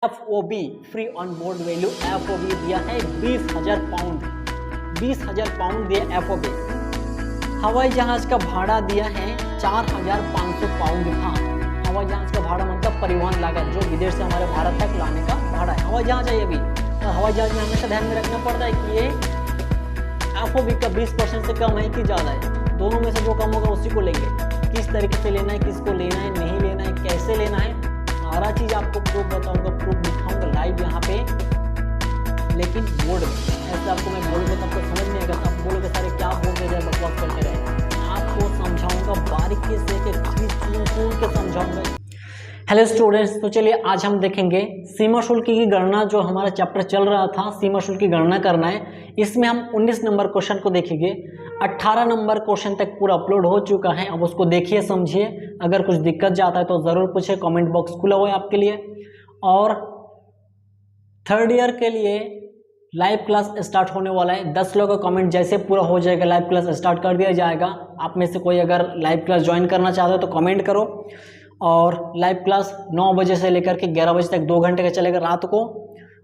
FOB free on board value FOB दिया है 20,000 pound, 20,000 pound दिया FOB। हवाई जहाज का भाड़ा दिया है 4,500 पाउंड था। हवाई जहाज का भाड़ा मतलब परिवहन लागत, जो विदेश से हमारे भारत तक लाने का भाड़ा है। हवाई जहाज है ये भी, और हवाई जहाज में हमेशा ध्यान में रखना पड़ता है कि ये FOB का 20% से कम है कि ज़्यादा है। दोनों में से जो कम होगा उसी को लेंगे। किस तरीके से लेना है, किसको लेना है, नहीं लेना है, कैसे लेना है, सारा चीज़ आपको प्रूफ बताऊंगा, प्रूफ दिखाऊंगा लाइव यहाँ पे, लेकिन बोर्ड में। ऐसे आपको मैं बोलूँगा तो आपको समझ नहीं आएगा, आप बोलोगे सारे क्या बोलते जाए, बकवास करते रहे। आपको समझाऊंगा बारीकी से, एक चीज़ चुन के समझाऊंगा। हेलो स्टूडेंट्स, तो चलिए आज हम देखेंगे सीमा शुल्क की गणना। जो हमारा चैप्टर चल रहा था सीमा शुल्क की गणना करना है, इसमें हम 19 नंबर क्वेश्चन को देखेंगे। 18 नंबर क्वेश्चन तक पूरा अपलोड हो चुका है, अब उसको देखिए समझिए। अगर कुछ दिक्कत जाता है तो ज़रूर पूछे, कमेंट बॉक्स खुला हुआ है आपके लिए। और थर्ड ईयर के लिए लाइव क्लास स्टार्ट होने वाला है। 10 लोगों का कमेंट जैसे पूरा हो जाएगा लाइव क्लास स्टार्ट कर दिया जाएगा। आप में से कोई अगर लाइव क्लास ज्वाइन करना चाहते हो तो कमेंट करो। और लाइव क्लास 9 बजे से लेकर के 11 बजे तक 2 घंटे का चलेगा रात को,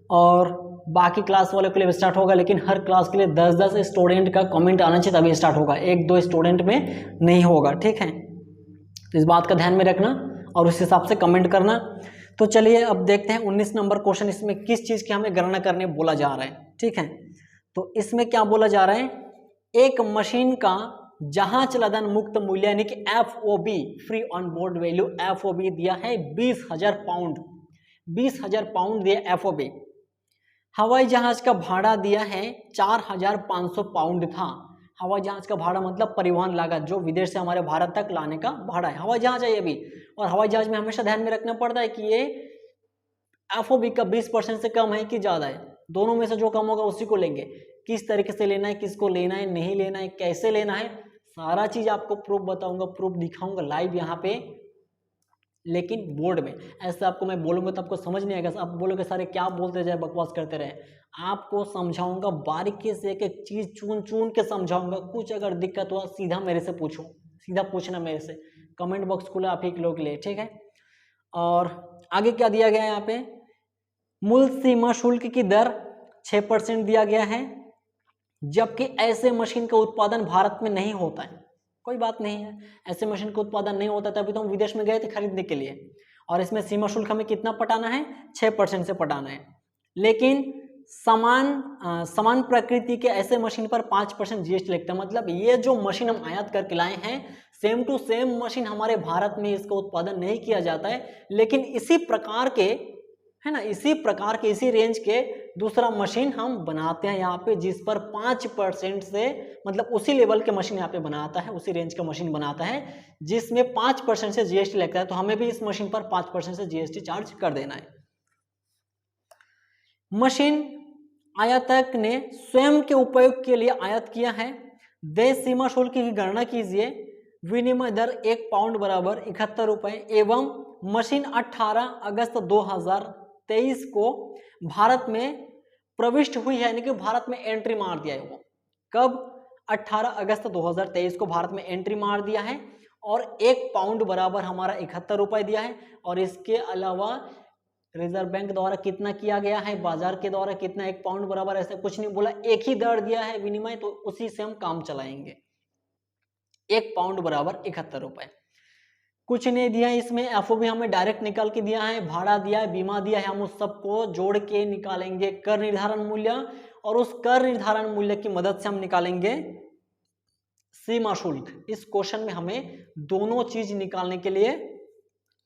और बाकी क्लास वाले के लिए स्टार्ट होगा, लेकिन हर क्लास के लिए 10-10 स्टूडेंट का कमेंट आना चाहिए तभी स्टार्ट होगा, 1-2 स्टूडेंट में नहीं होगा, ठीक है। तो इस बात का ध्यान में रखना और उस हिसाब से कमेंट करना। तो चलिए अब देखते हैं 19 नंबर क्वेश्चन, इसमें किस चीज़ की हमें गणना करने बोला जा रहा है, ठीक है। तो इसमें क्या बोला जा रहा है, एक मशीन का जहाज लदन मुक्त मूल्य यानी कि FOB free on board value FOB दिया है 20,000 पाउंड, 20,000 पाउंड दिया FOB। हवाई जहाज का भाड़ा दिया है 4,500 पाउंड था। हवाई जहाज का भाड़ा मतलब परिवहन लागत, जो विदेश से हमारे भारत तक लाने का भाड़ा है। हवाई जहाज है ये भी, और हवाई जहाज में हमेशा ध्यान में रखना पड़ता है कि ये FOB का 20% से कम है कि ज़्यादा है। दोनों में से जो कम होगा उसी को लेंगे। किस तरीके से लेना है, किसको लेना है, नहीं लेना है, कैसे लेना है, सारा चीज़ आपको प्रूफ बताऊंगा, प्रूफ दिखाऊंगा लाइव यहाँ पे, लेकिन बोर्ड में। ऐसे आपको मैं बोलूँगा तो आपको समझ नहीं आएगा, आप बोलोगे सारे क्या बोलते जाए, बकवास करते रहे। आपको समझाऊंगा बारीकी से, एक एक चीज़ चुन के समझाऊंगा। कुछ अगर दिक्कत हुआ सीधा मेरे से पूछो, सीधा पूछना मेरे से, कमेंट बॉक्स खुला आप ही लोग के लिए, ठीक है। और आगे क्या दिया गया है यहाँ पे, मूल सीमा शुल्क की दर 6% दिया गया है, जबकि ऐसे मशीन का उत्पादन भारत में नहीं होता है। कोई बात नहीं है, ऐसे मशीन का उत्पादन नहीं होता, तभी तो हम विदेश में गए थे खरीदने के लिए। और इसमें सीमा शुल्क हमें कितना पटाना है, 6% से पटाना है। लेकिन समान प्रकृति के ऐसे मशीन पर 5% GST लगता है। मतलब ये जो मशीन हम आयात करके लाए हैं, सेम टू सेम मशीन हमारे भारत में इसका उत्पादन नहीं किया जाता है, लेकिन इसी प्रकार के, है ना, इसी प्रकार के, इसी रेंज के दूसरा मशीन हम बनाते हैं यहाँ पे, जिस पर 5% से, मतलब उसी लेवल के मशीन यहाँ पे बनाता है, उसी रेंज का मशीन बनाता है जिसमें 5% से GST लगता है। तो हमें भी इस मशीन पर 5% से GST चार्ज कर देना है। मशीन आयातक ने स्वयं के उपयोग के लिए आयात किया है। देश सीमा शुल्क की गणना कीजिए। विनिमय दर 1 पाउंड बराबर 71 रुपए एवं मशीन 18 अगस्त 2023 को भारत में प्रविष्ट हुई है, यानी कि भारत में एंट्री मार दिया है। वो कब, 18 अगस्त 2023 को भारत में एंट्री मार दिया है, और 1 पाउंड बराबर हमारा 71 रुपए दिया है। और इसके अलावा रिजर्व बैंक द्वारा कितना किया गया है, बाजार के द्वारा कितना, 1 पाउंड बराबर, ऐसा कुछ नहीं बोला, एक ही दर दिया है विनिमय, तो उसी से हम काम चलाएंगे। 1 पाउंड बराबर 71 रुपए, कुछ नहीं दिया है इसमें। FOB हमें डायरेक्ट निकाल के दिया है, भाड़ा दिया है, बीमा दिया है, हम उस सबको जोड़ के निकालेंगे कर निर्धारण मूल्य, और उस कर निर्धारण मूल्य की मदद से हम निकालेंगे सीमा शुल्क। इस क्वेश्चन में हमें दोनों चीज निकालने के लिए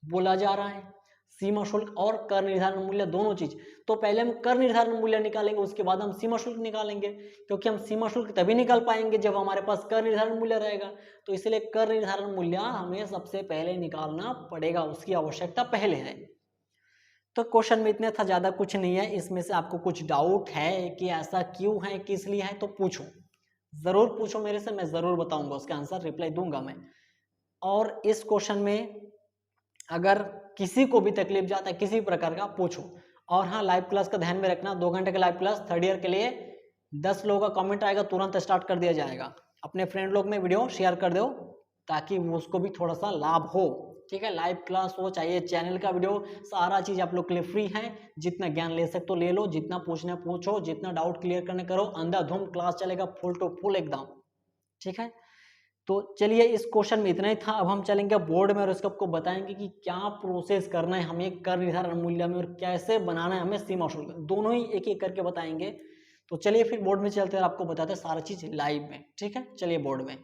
बोला जा रहा है, सीमा शुल्क और कर निर्धारण मूल्य, दोनों चीज। तो पहले हम कर निर्धारण मूल्य निकालेंगे, उसके बाद हम सीमा शुल्क निकालेंगे, क्योंकि हम सीमा शुल्क तभी निकाल पाएंगे जब हमारे पास कर निर्धारण मूल्य रहेगा। तो इसलिए कर निर्धारण मूल्य हमें सबसे पहले निकालना पड़ेगा, उसकी आवश्यकता पहले है। तो क्वेश्चन में इतना था, ज्यादा कुछ नहीं है। इसमें से आपको कुछ डाउट है कि ऐसा क्यों है, किस लिए है, तो पूछो, जरूर पूछो मेरे से, मैं जरूर बताऊंगा, उसका आंसर रिप्लाई दूंगा मैं। और इस क्वेश्चन में अगर किसी को भी तकलीफ जाता है किसी प्रकार का, पूछो। और हाँ, लाइव क्लास का ध्यान में रखना, 2 घंटे का लाइव क्लास थर्ड ईयर के लिए। 10 लोगों का कमेंट आएगा, तुरंत स्टार्ट कर दिया जाएगा। अपने फ्रेंड लोग में वीडियो शेयर कर दो ताकि उसको भी थोड़ा सा लाभ हो, ठीक है, लाइव क्लास हो चाहे चैनल का वीडियो, सारा चीज़ आप लोग के लिए फ्री है। जितना ज्ञान ले सकते हो ले लो, जितना पूछना पूछो, जितना डाउट क्लियर करने करो, अंधाधुंध क्लास चलेगा फुल टू फुल एकदम। ठीक है, तो चलिए इस क्वेश्चन में इतना ही था। अब हम चलेंगे बोर्ड में और इसको आपको बताएंगे कि क्या प्रोसेस करना है हमें कर निर्धारण मूल्य में और कैसे बनाना है हमें सीमा शुल्क, दोनों ही एक एक करके बताएंगे। तो चलिए फिर बोर्ड में चलते हैं और आपको बताते हैं सारा चीज लाइव में। ठीक है, चलिए बोर्ड में।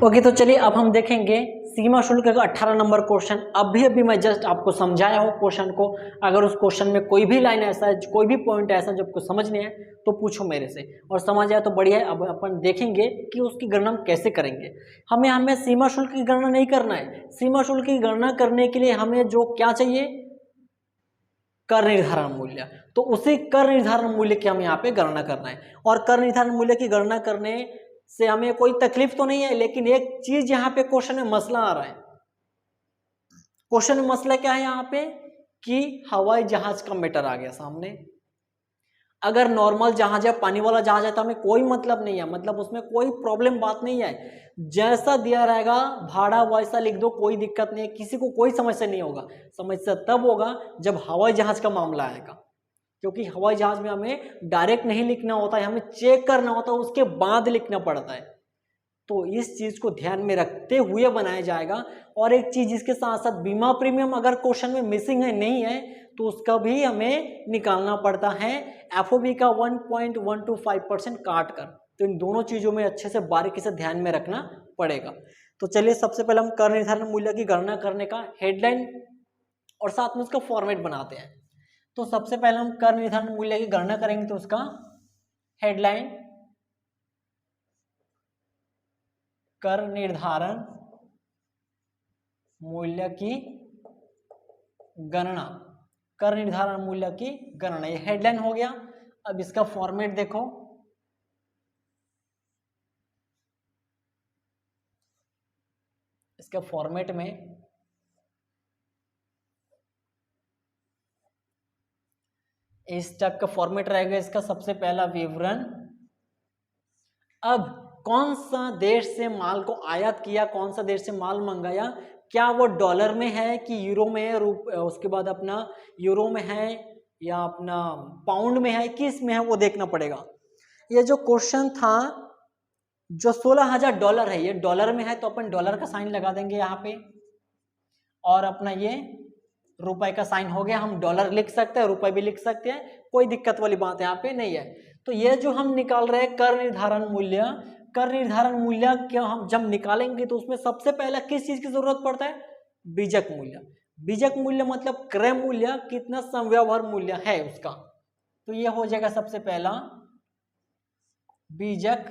ओके, तो चलिए अब हम देखेंगे सीमा शुल्क का 18 नंबर क्वेश्चन। अभी मैं जस्ट आपको समझाया हूँ क्वेश्चन को। अगर उस क्वेश्चन में कोई भी लाइन ऐसा है, कोई भी पॉइंट ऐसा जो आपको समझ नहीं है तो पूछो मेरे से, और समझ आया तो बढ़िया है। अब अपन देखेंगे कि उसकी गणना हम कैसे करेंगे। हमें सीमा शुल्क की गणना नहीं करना है। सीमा शुल्क की गणना करने के लिए हमें जो क्या चाहिए, कर निर्धारण मूल्य। तो उसी कर निर्धारण मूल्य की हमें यहाँ पे गणना करना है। और कर निर्धारण मूल्य की गणना करने से हमें कोई तकलीफ तो नहीं है, लेकिन एक चीज यहाँ पे क्वेश्चन में मसला आ रहा है। क्वेश्चन में मसला क्या है यहाँ पे कि हवाई जहाज का मैटर आ गया सामने। अगर नॉर्मल जहाज है, पानी वाला जहाज है, तो हमें कोई मतलब नहीं है, मतलब उसमें कोई प्रॉब्लम बात नहीं है। जैसा दिया रहेगा भाड़ा वैसा लिख दो, कोई दिक्कत नहीं है, किसी को कोई समस्या नहीं होगा। समस्या तब होगा जब हवाई जहाज का मामला आएगा, क्योंकि हवाई जहाज में हमें डायरेक्ट नहीं लिखना होता है, हमें चेक करना होता है, उसके बाद लिखना पड़ता है। तो इस चीज को ध्यान में रखते हुए बनाया जाएगा। और एक चीज इसके साथ साथ बीमा प्रीमियम अगर क्वेश्चन में मिसिंग है, नहीं है, तो उसका भी हमें निकालना पड़ता है एफओबी का 1.125% काट कर। तो इन दोनों चीजों में अच्छे से बारीकी से ध्यान में रखना पड़ेगा। तो चलिए सबसे पहले हम कर निर्धारण मूल्य की गणना करने का हेडलाइन और साथ में उसका फॉर्मेट बनाते हैं। तो सबसे पहले हम कर निर्धारण मूल्य की गणना करेंगे, तो उसका हेडलाइन कर निर्धारण मूल्य की गणना, कर निर्धारण मूल्य की गणना, ये हेडलाइन हो गया। अब इसका फॉर्मेट देखो, इसके फॉर्मेट में इस टाइप का फॉर्मेट रहेगा इसका। सबसे पहला विवरण, अब कौन सा देश से माल को आयात किया, कौन सा देश से माल मंगाया, क्या वो डॉलर में है कि यूरो में है, उसके बाद अपना यूरो में है या अपना पाउंड में है, किस में है वो देखना पड़ेगा। ये जो क्वेश्चन था जो 16,000 डॉलर है, ये डॉलर में है तो अपन डॉलर का साइन लगा देंगे यहाँ पे, और अपना ये रुपए का साइन हो गया। हम डॉलर लिख सकते हैं, रुपए भी लिख सकते हैं, कोई दिक्कत वाली बात यहाँ पे नहीं है। तो ये जो हम निकाल रहे हैं कर निर्धारण मूल्य, कर निर्धारण मूल्य क्या हम जब निकालेंगे तो उसमें सबसे पहला किस चीज की जरूरत पड़ता है, बीजक मूल्य। बीजक मूल्य मतलब क्रय मूल्य, कितना समव्यवहार मूल्य है उसका। तो ये हो जाएगा सबसे पहला बीजक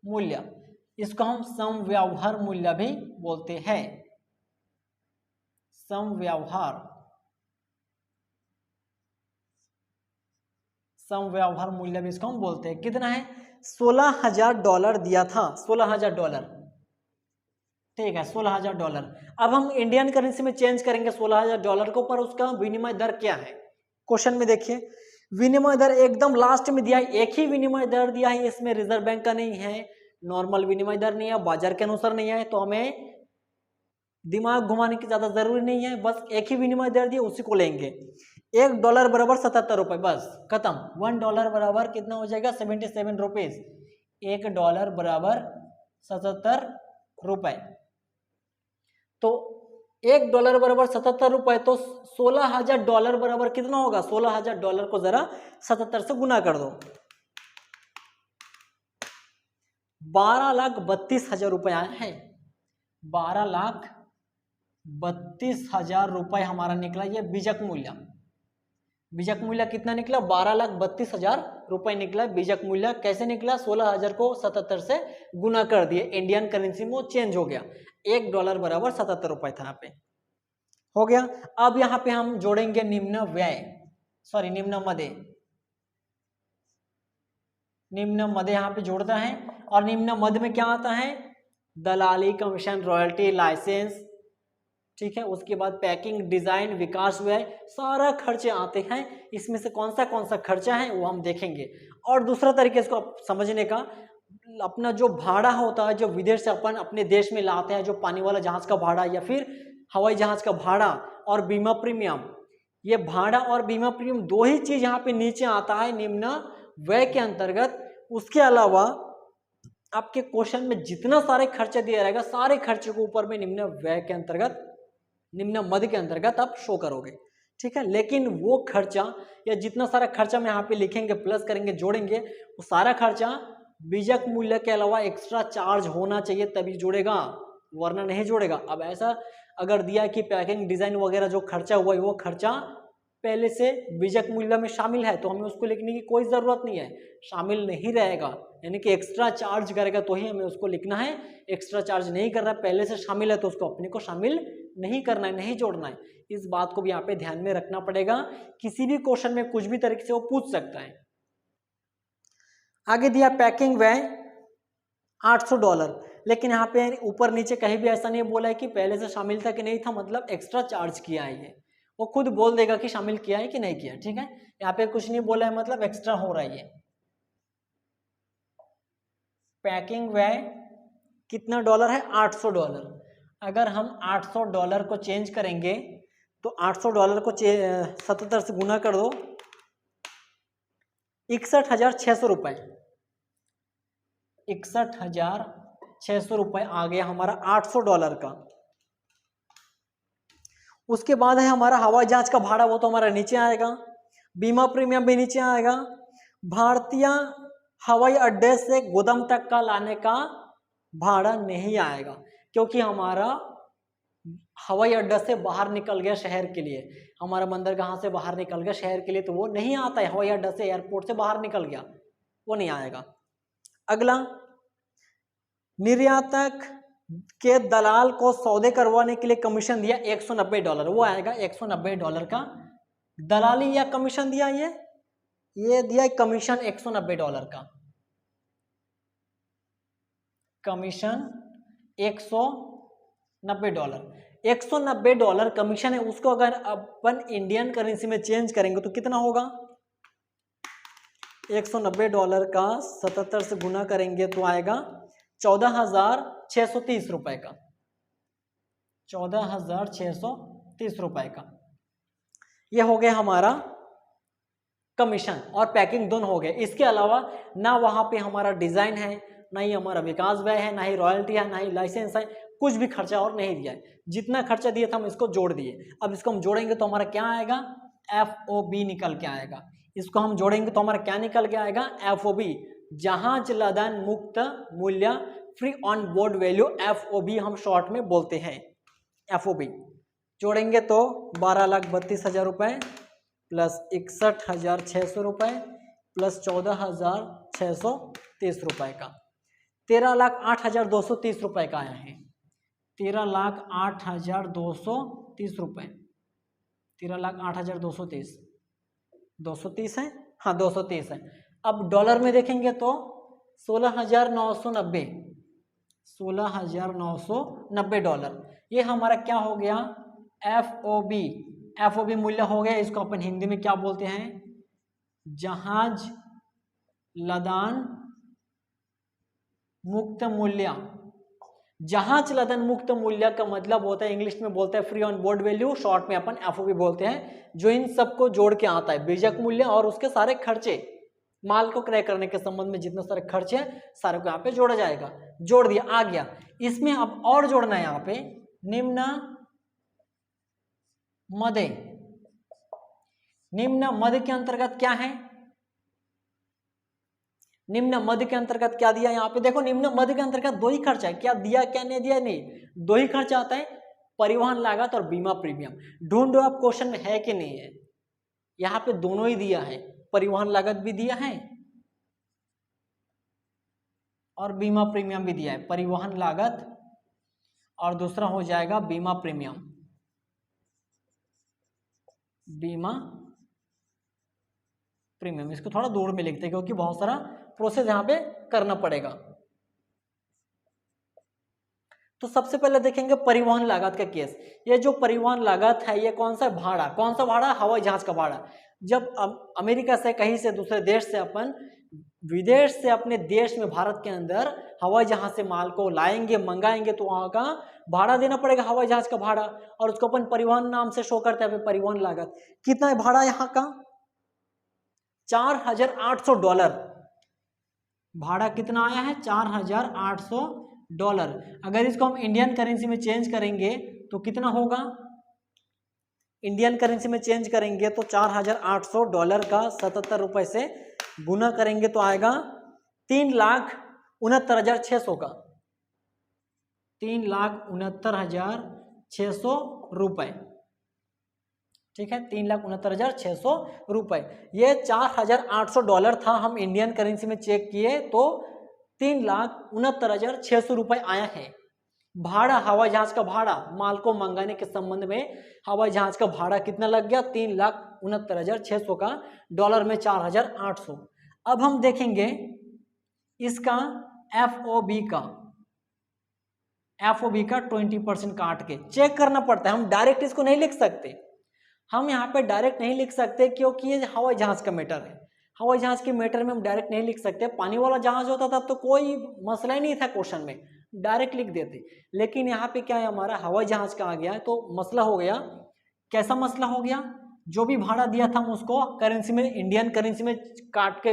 मूल्य। इसको हम समव्यवहार मूल्य भी बोलते हैं, समव्यवहार मूल्य भी इसको हम बोलते हैं। कितना है, 16,000 डॉलर दिया था, 16,000 डॉलर, ठीक है, 16,000 डॉलर। अब हम इंडियन करेंसी में चेंज करेंगे 16,000 डॉलर को, पर उसका विनिमय दर क्या है। क्वेश्चन में देखिए विनिमय दर एकदम लास्ट में दिया है, एक ही विनिमय दर दिया है, इसमें रिजर्व बैंक का नहीं है, नॉर्मल विनिमय दर नहीं है, बाजार के अनुसार नहीं है, तो हमें दिमाग घुमाने की ज्यादा जरूरी नहीं है, बस एक ही विनिमय दर दिया उसी को लेंगे। $1 बराबर 77 रुपए, बस खत्म। $1 बराबर कितना हो जाएगा, 77 रुपीज। $1 बराबर 77 रुपए। तो $1 बराबर 77 रुपए, तो 16,000 डॉलर बराबर कितना होगा, 16,000 डॉलर को जरा 77 से गुना कर दो, 12,32,000 रुपए आया है। 12,32,000 रुपए हमारा निकला, ये बीजक मूल्य। बीजक मूल्य कितना निकला, 12,32,000 रुपए निकला। बीजक मूल्य कैसे निकला, 16,000 को 77 से गुना कर दिए, इंडियन करेंसी में चेंज हो गया। $1 बराबर 77 रुपए था, यहाँ पे हो गया। अब यहाँ पे हम जोड़ेंगे निम्न व्यय, सॉरी निम्न मदे, निम्न मद यहाँ पे जोड़ता है। और निम्न मद में क्या आता है, दलाली, कमीशन, रॉयल्टी, लाइसेंस, ठीक है, उसके बाद पैकिंग, डिजाइन, विकास व्यय, सारा खर्चे आते हैं। इसमें से कौन सा खर्चा है वो हम देखेंगे। और दूसरा तरीके इसको समझने का, अपना जो भाड़ा होता है, जो विदेश से अपन अपने देश में लाते हैं, जो पानी वाला जहाज का भाड़ा या फिर हवाई जहाज का भाड़ा और बीमा प्रीमियम, ये भाड़ा और बीमा प्रीमियम दो ही चीज यहाँ पे नीचे आता है निम्न व्यय के अंतर्गत। उसके अलावा आपके क्वेश्चन में जितना सारे खर्चे दिया रहेगा, सारे खर्चे को ऊपर में निम्न व्यय के अंतर्गत, निम्न मद के अंतर्गत आप शो करोगे, ठीक है। लेकिन वो खर्चा या जितना सारा खर्चा में यहाँ पे लिखेंगे, प्लस करेंगे, जोड़ेंगे, वो सारा खर्चा बीजक मूल्य के अलावा एक्स्ट्रा चार्ज होना चाहिए तभी जोड़ेगा, वरना नहीं जोड़ेगा। अब ऐसा अगर दिया कि पैकिंग डिजाइन वगैरह जो खर्चा हुआ है वो खर्चा पहले से बीजक मूल्य में शामिल है, तो हमें उसको लिखने की कोई जरूरत नहीं है, शामिल नहीं रहेगा, यानी कि एक्स्ट्रा चार्ज करेगा तो ही हमें उसको लिखना है। एक्स्ट्रा चार्ज नहीं कर रहा है, पहले से शामिल है, तो उसको अपने को शामिल नहीं करना है, नहीं जोड़ना है। इस बात को भी यहाँ पे ध्यान में रखना पड़ेगा, किसी भी क्वेश्चन में कुछ भी तरीके से वो पूछ सकता है। आगे दिया पैकिंग व्यय $800, लेकिन यहाँ पे ऊपर नीचे कहीं भी ऐसा नहीं बोला है कि पहले से शामिल था कि नहीं था, मतलब एक्स्ट्रा चार्ज किया है, ये वो खुद बोल देगा कि शामिल किया है कि नहीं किया, ठीक है। यहाँ पे कुछ नहीं बोला है, मतलब एक्स्ट्रा हो रहा है ये। पैकिंग व्यय कितना डॉलर है? $800। अगर हम $800 को चेंज करेंगे तो $800 को 77 से गुना कर दो, 61,600 रुपए, 61,600 रुपए आ गया हमारा $800 का। उसके बाद है हमारा हवाई जहाज का भाड़ा, वो तो हमारा नीचे आएगा, बीमा प्रीमियम भी नीचे आएगा, भारतीय हवाई अड्डे से गोदाम तक का लाने का भाड़ा नहीं आएगा, क्योंकि हमारा हवाई अड्डा से बाहर निकल गया शहर के लिए, हमारा बंदरगाह से बाहर निकल गया शहर के लिए, तो वो नहीं आता है। हवाई अड्डा से, एयरपोर्ट से बाहर निकल गया, वो नहीं आएगा। अगला, निर्यातक के दलाल को सौदे करवाने के लिए कमीशन दिया $190, वो आएगा $190 का दलाली या कमीशन दिया, ये दिया कमीशन $190 का, कमीशन $190, $190 कमीशन है। उसको अगर अपन इंडियन करेंसी में चेंज करेंगे तो कितना होगा? $190 का 77 से गुना करेंगे तो आएगा 14,630 रुपए का, 14,630 रुपए का। यह हो गया हमारा कमीशन और पैकिंग दोनों हो गए। इसके अलावा ना वहां पे हमारा डिजाइन है, ना ही हमारा विकास व्यय है, ना ही रॉयल्टी है, ना ही लाइसेंस है, कुछ भी खर्चा और नहीं दिया है। जितना खर्चा दिया था हम इसको जोड़ दिए। अब इसको हम जोड़ेंगे तो हमारा क्या आएगा? FOB निकल के आएगा। इसको हम जोड़ेंगे तो हमारा क्या निकल के आएगा? FOB, जहाज लदान मुक्त मूल्य, free on board value, FOB हम शॉर्ट में बोलते हैं, FOB। जोड़ेंगे तो 12,32,000 रुपए प्लस 61,600 रुपए प्लस 14,630 रुपए का 13,08,230 रुपए का आया है। 13,08,230 रुपए, 13,08,230, 230 है, हाँ 230 है। अब डॉलर में देखेंगे तो 16,990, 16,990 डॉलर, ये हमारा क्या हो गया? FOB, FOB मूल्य हो गया। इसको अपन हिंदी में क्या बोलते हैं? जहाज लदान मुक्त मूल्य। जहाज लदान मुक्त मूल्य का मतलब होता है, इंग्लिश में बोलते हैं free on board value, short में अपन FOB बोलते हैं, जो इन सबको जोड़ के आता है, बीजक मूल्य और उसके सारे खर्चे, माल को क्रय करने के संबंध में जितने सारे खर्चे हैं सारे को यहाँ पे जोड़ा जाएगा। जोड़ दिया, आ गया। इसमें अब और जोड़ना है यहाँ पे निम्न मदे। निम्न मद के अंतर्गत क्या है? निम्न मद के अंतर्गत क्या दिया? यहाँ पे देखो, निम्न मद के अंतर्गत दो ही खर्चा है। क्या दिया, क्या नहीं दिया? नहीं, दो ही खर्चा आता है, परिवहन लागत और बीमा प्रीमियम। ढूंढो आप क्वेश्चन में है कि नहीं है। यहाँ पे दोनों ही दिया है, परिवहन लागत भी दिया है और बीमा प्रीमियम भी दिया है। परिवहन लागत और दूसरा हो जाएगा बीमा प्रीमियम, बीमा प्रीमियम। इसको थोड़ा दूर में लिखते हैं क्योंकि बहुत सारा प्रोसेस यहाँ पे करना पड़ेगा। तो सबसे पहले देखेंगे परिवहन लागत का केस। ये जो परिवहन लागत है ये कौन सा भाड़ा? कौन सा भाड़ा? हवाई जहाज का भाड़ा। जब अमेरिका से कहीं से दूसरे देश से अपन विदेश से अपने देश में भारत के अंदर हवाई जहाज से माल को लाएंगे, मंगाएंगे, तो वहाँ का भाड़ा देना पड़ेगा, हवाई जहाज का भाड़ा, और उसको अपन परिवहन नाम से शो करते हैं, परिवहन लागत। कितना है भाड़ा यहाँ का? $4,800। भाड़ा कितना आया है? $4,800। अगर इसको हम इंडियन करेंसी में चेंज करेंगे तो कितना होगा? इंडियन करेंसी में चेंज करेंगे तो $4,800 का 77 रुपए से गुना करेंगे तो आएगा 3,69,600 का, 3,69,600 रुपए। ठीक है, 3,69,600 रुपए। ये $4,800 था, हम इंडियन करेंसी में चेक किए तो 3,69,600 रुपए आया है। भाड़ा, हवाई जहाज का भाड़ा, माल को मंगाने के संबंध में हवाई जहाज का भाड़ा कितना लग गया? 3,69,600 का, डॉलर में 4,800। अब हम देखेंगे इसका FOB का 20% काट के चेक करना पड़ता है। हम डायरेक्ट इसको नहीं लिख सकते, हम यहाँ पे डायरेक्ट नहीं लिख सकते क्योंकि ये हवाई जहाज का मैटर है। हवाई जहाज के मैटर में हम डायरेक्ट नहीं लिख सकते। पानी वाला जहाज होता तब तो कोई मसला ही नहीं था, क्वेश्चन में डायरेक्ट लिख देते। लेकिन यहाँ पे क्या है, हमारा हवाई जहाज का आ गया है तो मसला हो गया। कैसा मसला हो गया? जो भी भाड़ा दिया था हम उसको करेंसी में, इंडियन करेंसी में काट के,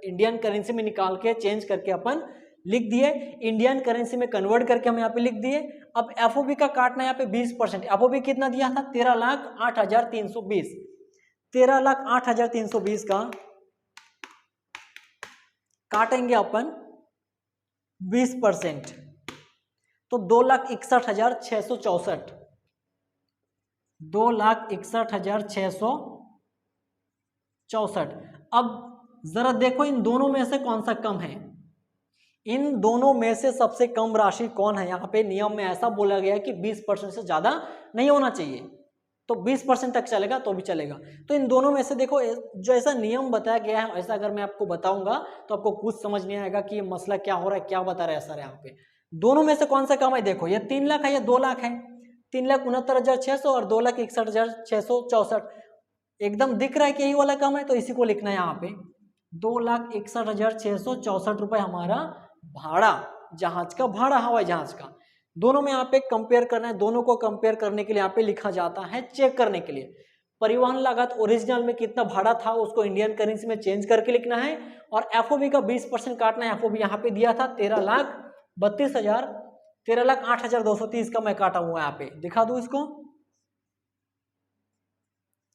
इंडियन करेंसी में निकाल के चेंज करके अपन लिख दिए, इंडियन करेंसी में कन्वर्ट करके हम यहाँ पे लिख दिए। अब FOB का काटना यहाँ पे 20%। FOB कितना दिया था? 13,08,320। 13,08,320 का काटेंगे अपन 20% तो 2,61,664। 2,61,664। अब जरा देखो इन दोनों में से कौन सा कम है? इन दोनों में से सबसे कम राशि कौन है? यहाँ पे नियम में ऐसा बोला गया है कि 20% से ज्यादा नहीं होना चाहिए, तो 20% तक चलेगा तो भी चलेगा। तो इन दोनों में से देखो, जो ऐसा नियम बताया गया है, ऐसा अगर मैं आपको बताऊंगा तो आपको कुछ समझ नहीं आएगा कि ये मसला क्या हो रहा है, क्या बता रहा है सर। यहाँ पे दोनों में से कौन सा कम है? देखो, ये 3 लाख है, ये 2 लाख है। 3,69,600 और 2,61,664 एकदम दिख रहा है कि यही वाला कम है, तो इसी को लिखना है यहाँ पे। 2,61,664 रुपए हमारा भाड़ा, जहाज का भाड़ा, हवाई जहाज का। दोनों में यहाँ पे कंपेयर करना है। दोनों को कंपेयर करने के लिए यहाँ पे लिखा जाता है, चेक करने के लिए। परिवहन लागत ओरिजिनल में कितना भाड़ा था उसको इंडियन करेंसी में चेंज करके लिखना है, और FOB का 20% काटना है। FOB यहाँ पे दिया था 13,08,230 का मैं काटा हुआ यहाँ पे, दिखा दूं इसको।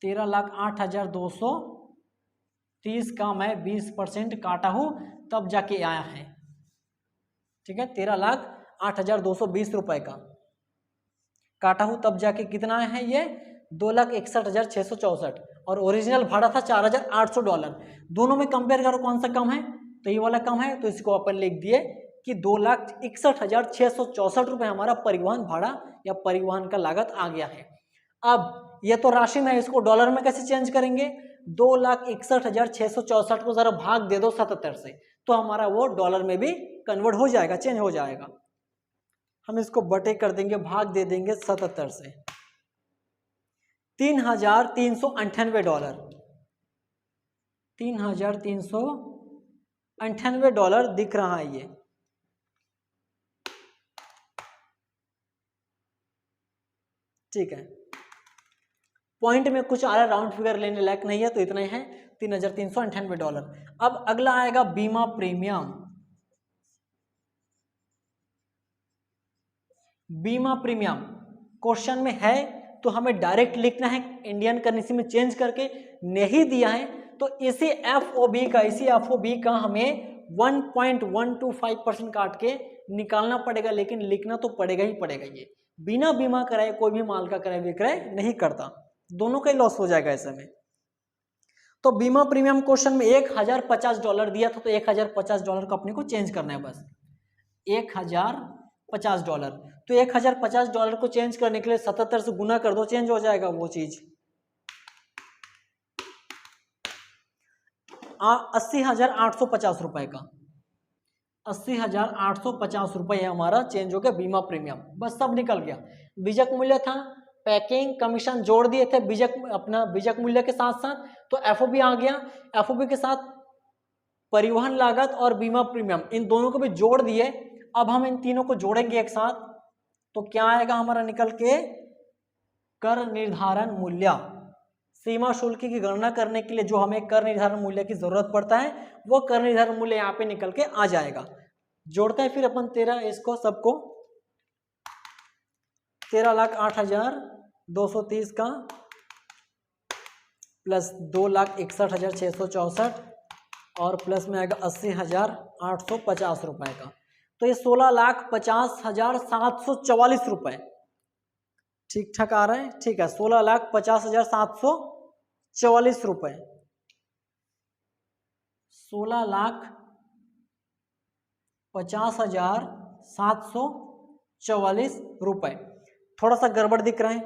13,08,230 का मैं 20% काटा हूं, तब जाके आया है। ठीक है, 13,08,220 रुपए का काटा हूं, तब जाके कितना है? ये 2,61,664, और ओरिजिनल भाड़ा था $4,800। दोनों में कंपेयर करो कौन सा कम है, तो ये वाला कम है, तो इसको अपन लिख दिए कि 2,61,664 रुपए हमारा परिवहन भाड़ा या परिवहन का लागत आ गया है। अब ये तो राशि में है, इसको डॉलर में कैसे चेंज करेंगे? 2,61,664 को जरा भाग दे दो 77 से, तो हमारा वो डॉलर में भी कन्वर्ट हो जाएगा, चेंज हो जाएगा। हम इसको बटे कर देंगे, भाग दे देंगे 77 से। $3,398, $3,398 दिख रहा है ये। ठीक है, पॉइंट में कुछ आ रहा है, राउंड फिगर लेने लायक नहीं है, तो इतना ही है, $3,398। अब अगला आएगा बीमा प्रीमियम। बीमा प्रीमियम क्वेश्चन में है तो हमें डायरेक्ट लिखना है इंडियन करेंसी में चेंज करके। नहीं दिया है तो इसी FOB का हमें 1.125% काट के निकालना पड़ेगा, लेकिन लिखना तो पड़ेगा ही पड़ेगा। ये बिना बीमा कराए कोई भी माल का क्रय विक्रय नहीं करता, दोनों का ही लॉस हो जाएगा ऐसे में। तो बीमा प्रीमियम क्वेश्चन में $1,050 दिया था, तो $1,050 को अपने को चेंज करना है बस, $1,050। तो $1,050 को चेंज करने के लिए 77 से गुना कर दो, चेंज हो जाएगा वो चीज। 80,850 रुपए का, 80,850 रुपए है हमारा, चेंज हो गया बीमा प्रीमियम, बस सब निकल गया। बीजक मूल्य था, पैकिंग कमीशन जोड़ दिए थे बीजक, अपना बीजक मूल्य के साथ साथ, तो FOB आ गया। FOB के साथ परिवहन लागत और बीमा प्रीमियम, इन दोनों को भी जोड़ दिए। अब हम इन तीनों को जोड़ेंगे एक साथ, तो क्या आएगा हमारा निकल के, कर निर्धारण मूल्य। सीमा शुल्क की गणना करने के लिए जो हमें कर निर्धारण मूल्य की जरूरत पड़ता है, वो कर निर्धारण मूल्य यहाँ पे निकल के आ जाएगा। जोड़ते हैं फिर अपन 13 इसको सबको, 13,08,230 का प्लस 2,61,664 और प्लस में आएगा 80,850 रुपए का, तो ये 16,50,744 रुपए ठीक ठाक आ रहा है। ठीक है, 16,50,744 रुपए, 16,50,744 रुपए। थोड़ा सा गड़बड़ दिख रहा है,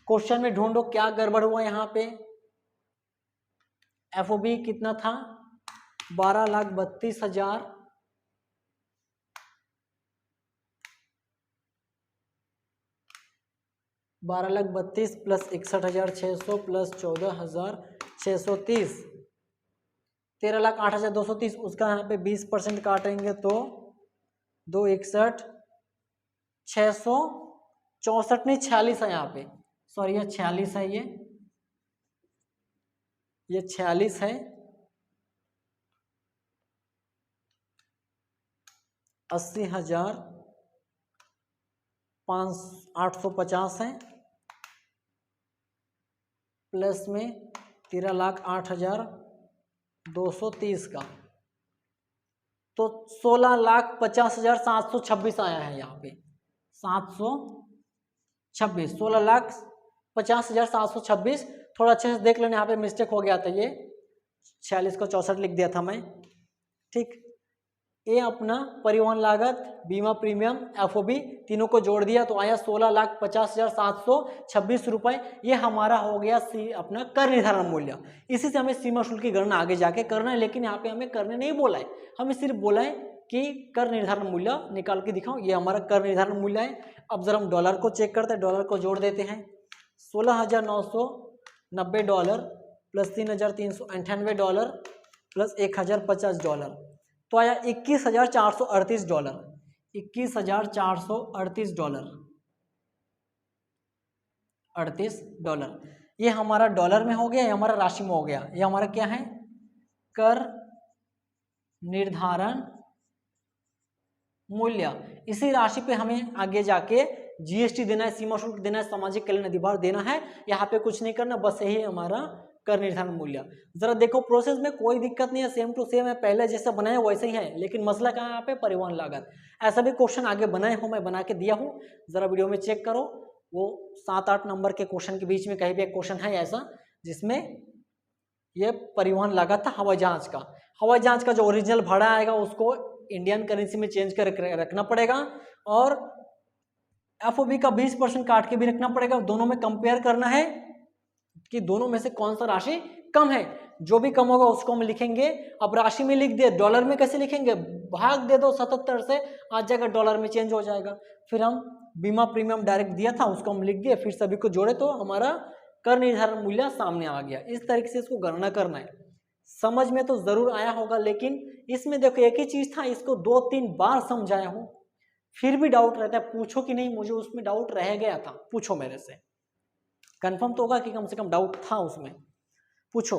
क्वेश्चन में ढूंढो क्या गड़बड़ हुआ यहाँ पे। एफओबी कितना था, 12,32,000 12,32,000 प्लस 61,600 प्लस 14,630, 13,08,230। उसका यहाँ पे 20% काटेंगे तो 261,664 नहीं 46 है यहाँ पे, सॉरी ये 46 है, ये 46 है। 80,850 है प्लस में 13,08,230 का, तो 16,50,726 आया है यहाँ पे, 726, 16,50,726। थोड़ा अच्छे से देख लेना, यहाँ पे मिस्टेक हो गया था, ये 46 को 64 लिख दिया था मैं। ठीक, ये अपना परिवहन लागत, बीमा प्रीमियम, एफओबी तीनों को जोड़ दिया तो आया 16,50,726 रुपए। ये हमारा हो गया अपना कर निर्धारण मूल्य। इसी से हमें सीमा शुल्क की गणना आगे जाके करना है, लेकिन यहाँ पे हमें करने नहीं बोला है, हमें सिर्फ बोला है कि कर निर्धारण मूल्य निकाल के दिखाओ। ये हमारा कर निर्धारण मूल्य है। अब जरा हम डॉलर को चेक करते हैं, डॉलर को जोड़ देते हैं। 16,990 dollar plus 3,398 dollar plus 1,050 dollar, तो आया 21,438 डॉलर, 21,438 डॉलर। ये हमारा डॉलर में हो गया, ये हमारा राशि में हो गया। ये हमारा क्या है, कर निर्धारण मूल्य। इसी राशि पे हमें आगे जाके जीएसटी देना है, सीमा शुल्क देना है, सामाजिक कल्याण अधिभार देना है। यहाँ पे कुछ नहीं करना, बस यही हमारा कर निर्धारण मूल्य। जरा देखो प्रोसेस में कोई दिक्कत नहीं है, सेम टू सेम है, पहले जैसे बनाए वैसे ही है, लेकिन मसला कहाँ है यहाँ पे, परिवहन लागत। ऐसा भी क्वेश्चन आगे बनाए हो, मैं बना के दिया हूँ, जरा वीडियो में चेक करो। वो 7-8 नंबर के क्वेश्चन के बीच में कहीं भी एक क्वेश्चन है ऐसा जिसमें ये परिवहन लागत था हवाई जहाज का। हवाई जहाज का जो ओरिजिनल भाड़ा आएगा उसको इंडियन करेंसी में चेंज कर रखना पड़ेगा, और एफओबी का 20% काट के भी रखना पड़ेगा। दोनों में कंपेयर करना है कि दोनों में से कौन सा राशि कम है। जो भी कम होगा उसको हम लिखेंगे। अब राशि में लिख दिए, डॉलर में कैसे लिखेंगे, भाग दे दो 77 से, आ जाएगा डॉलर में चेंज हो जाएगा। फिर हम बीमा प्रीमियम डायरेक्ट दिया था उसको हम लिख दिए, फिर सभी को जोड़े तो हमारा कर निर्धारण मूल्य सामने आ गया। इस तरीके से इसको गणना करना है। समझ में तो जरूर आया होगा, लेकिन इसमें देखो एक ही चीज था, इसको 2-3 बार समझाया हूं, फिर भी डाउट रहता है। पूछो कि नहीं, मुझे उसमें डाउट रह गया था, पूछो मेरे से, कंफर्म तो होगा कि कम से कम डाउट था उसमें, पूछो।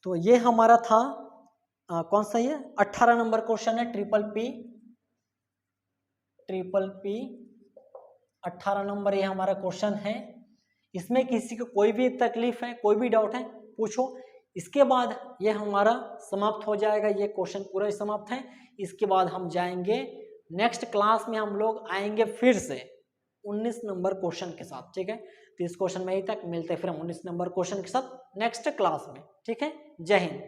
तो ये हमारा था कौन सा, ये 18 नंबर क्वेश्चन है, ट्रिपल पी 18 नंबर ये हमारा क्वेश्चन है। इसमें किसी को कोई भी तकलीफ है, कोई भी डाउट है, पूछो। इसके बाद ये हमारा समाप्त हो जाएगा, ये क्वेश्चन पूरा समाप्त है। इसके बाद हम जाएंगे नेक्स्ट क्लास में, हम लोग आएंगे फिर से 19 नंबर क्वेश्चन के साथ, ठीक है। तो इस क्वेश्चन में यही तक, मिलते हैं फिर हम 19 नंबर क्वेश्चन के साथ नेक्स्ट क्लास में, ठीक है। जय हिंद।